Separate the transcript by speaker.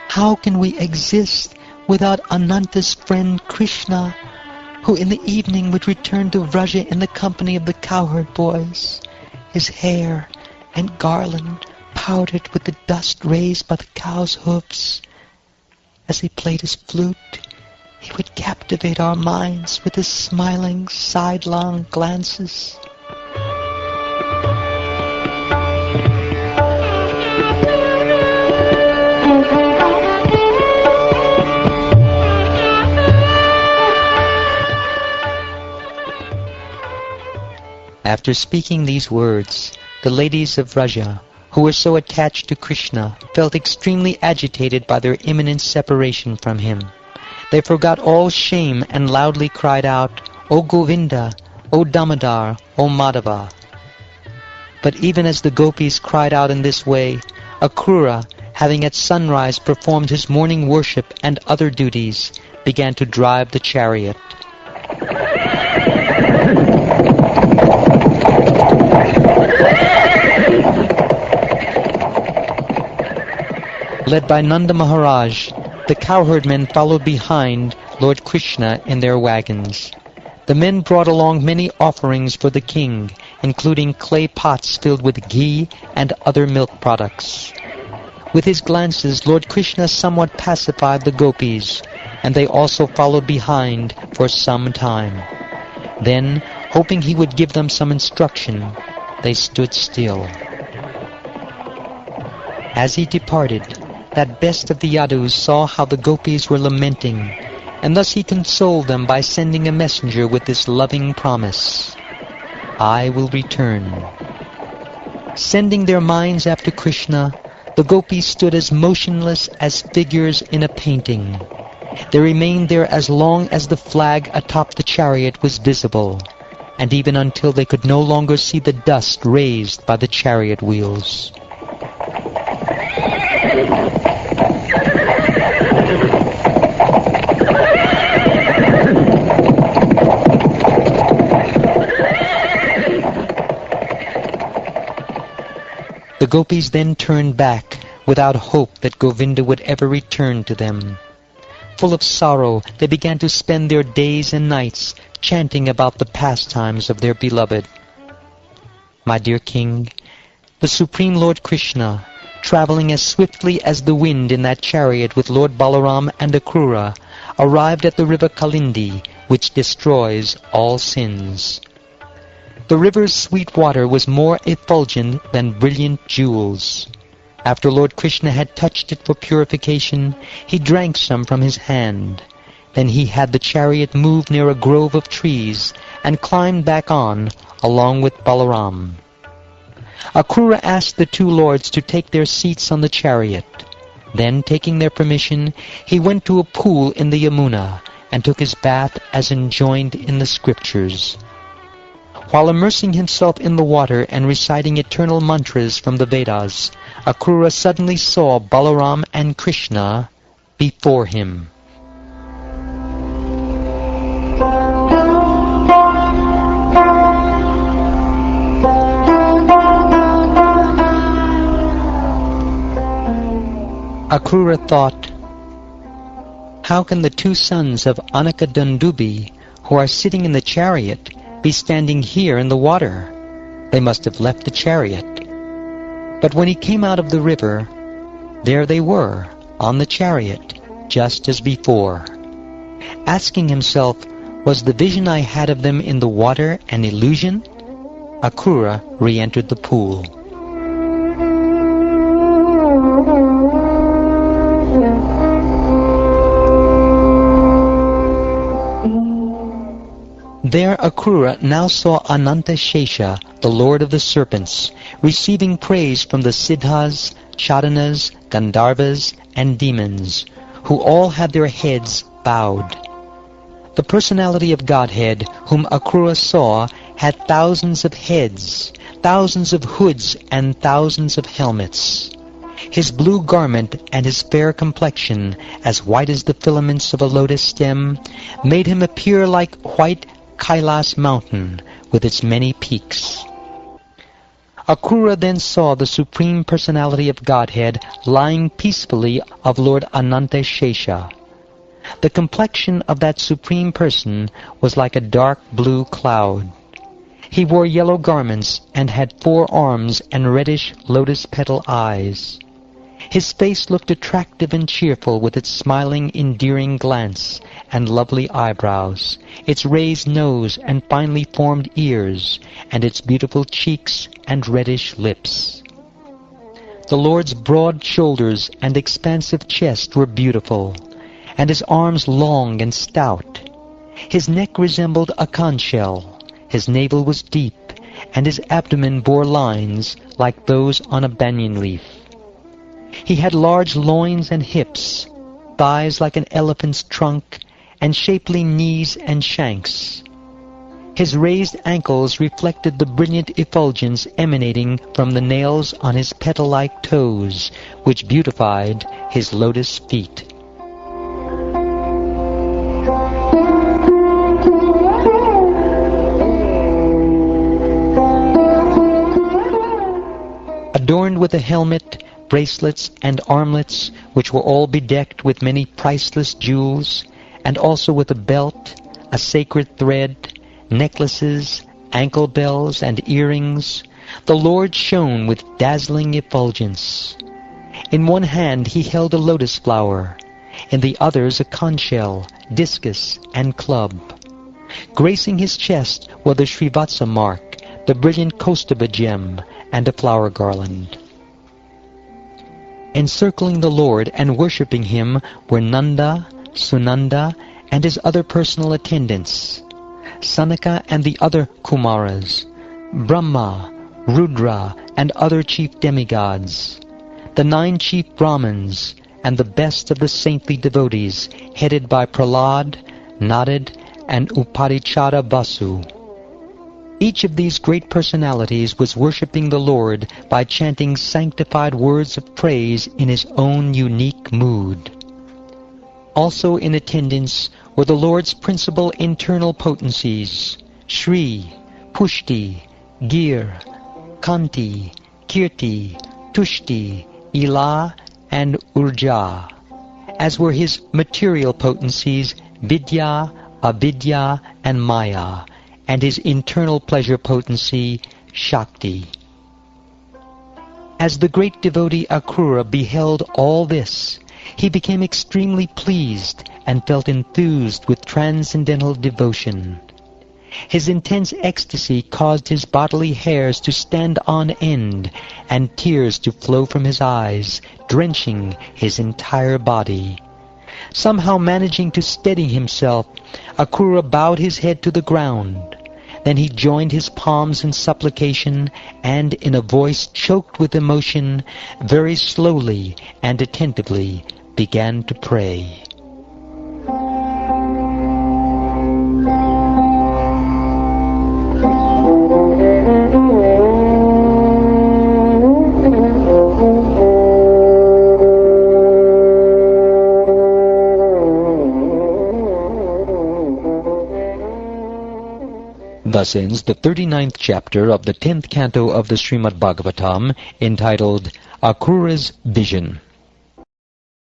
Speaker 1: How can we exist without Ananta's friend Krishna, who in the evening would return to Vraja in the company of the cowherd boys, his hair and garland powdered with the dust raised by the cow's hoofs? As he played his flute, he would captivate our minds with his smiling, sidelong glances. After speaking these words, the ladies of Vraja, who were so attached to Krishna, felt extremely agitated by their imminent separation from him. They forgot all shame and loudly cried out, "O Govinda! O Damodar! O Madhava!" But even as the gopis cried out in this way, Akrura, having at sunrise performed his morning worship and other duties, began to drive the chariot. Led by Nanda Maharaj, the cowherd men followed behind Lord Krishna in their wagons. The men brought along many offerings for the king, including clay pots filled with ghee and other milk products. With his glances, Lord Krishna somewhat pacified the gopis, and they also followed behind for some time. Then, hoping he would give them some instruction, they stood still. As he departed, that best of the Yadus saw how the gopis were lamenting, and thus he consoled them by sending a messenger with this loving promise, "I will return." Sending their minds after Krishna, the gopis stood as motionless as figures in a painting. They remained there as long as the flag atop the chariot was visible, and even until they could no longer see the dust raised by the chariot wheels. The gopis then turned back, without hope that Govinda would ever return to them. Full of sorrow, they began to spend their days and nights chanting about the pastimes of their beloved. My dear king, the Supreme Lord Krishna, traveling as swiftly as the wind in that chariot with Lord Balaram and Akrura, arrived at the river Kalindi, which destroys all sins. The river's sweet water was more effulgent than brilliant jewels. After Lord Krishna had touched it for purification, he drank some from his hand. Then he had the chariot move near a grove of trees and climbed back on, along with Balaram. Akrura asked the two lords to take their seats on the chariot. Then, taking their permission, he went to a pool in the Yamuna and took his bath as enjoined in the scriptures. While immersing himself in the water and reciting eternal mantras from the Vedas, Akrura suddenly saw Balaram and Krishna before him. Akrura thought, "How can the two sons of Anakadandubi, who are sitting in the chariot, be standing here in the water? They must have left the chariot." But when he came out of the river, there they were, on the chariot, just as before. Asking himself, was the vision I had of them in the water an illusion? Akrura re-entered the pool. There Akrura now saw Ananta Shesha, the Lord of the Serpents, receiving praise from the Siddhas, Chadanas, Gandharvas, and demons, who all had their heads bowed. The personality of Godhead, whom Akrura saw, had thousands of heads, thousands of hoods, and thousands of helmets. His blue garment and his fair complexion, as white as the filaments of a lotus stem, made him appear like white Kailas mountain with its many peaks. Akrura then saw the Supreme Personality of Godhead lying peacefully of Lord Ananta Shesha. The complexion of that Supreme Person was like a dark blue cloud. He wore yellow garments and had 4 arms and reddish lotus petal eyes. His face looked attractive and cheerful with its smiling, endearing glance and lovely eyebrows, its raised nose and finely formed ears, and its beautiful cheeks and reddish lips. The Lord's broad shoulders and expansive chest were beautiful, and his arms long and stout. His neck resembled a conch shell, his navel was deep, and his abdomen bore lines like those on a banyan leaf. He had large loins and hips, thighs like an elephant's trunk, and shapely knees and shanks. His raised ankles reflected the brilliant effulgence emanating from the nails on his petal-like toes, which beautified his lotus feet. Adorned with a helmet, bracelets, and armlets, which were all bedecked with many priceless jewels, and also with a belt, a sacred thread, necklaces, ankle bells, and earrings, the Lord shone with dazzling effulgence. In one hand he held a lotus flower, in the others a conch shell, discus, and club. Gracing his chest were the Srivatsa mark, the brilliant Kaustubha gem, and a flower garland. Encircling the Lord and worshipping him were Nanda, Sunanda, and his other personal attendants, Sanaka and the other Kumaras, Brahma, Rudra, and other chief demigods, the 9 chief Brahmins, and the best of the saintly devotees, headed by Prahlad, Nadad, and Upadichada Basu. Each of these great personalities was worshipping the Lord by chanting sanctified words of praise in his own unique mood. Also in attendance were the Lord's principal internal potencies, Shri, Pushti, Gir, Kanti, Kirti, Tushti, Ila, and Urja, as were his material potencies, Vidya, Avidya, and Maya, and his internal pleasure potency, Shakti. As the great devotee Akrura beheld all this, he became extremely pleased and felt enthused with transcendental devotion. His intense ecstasy caused his bodily hairs to stand on end and tears to flow from his eyes, drenching his entire body. Somehow managing to steady himself, Akrura bowed his head to the ground. Then he joined his palms in supplication and, in a voice choked with emotion, very slowly and attentively began to pray. Thus ends the 39th chapter of the 10th canto of the Shrimad Bhagavatam, entitled Akrura's Vision.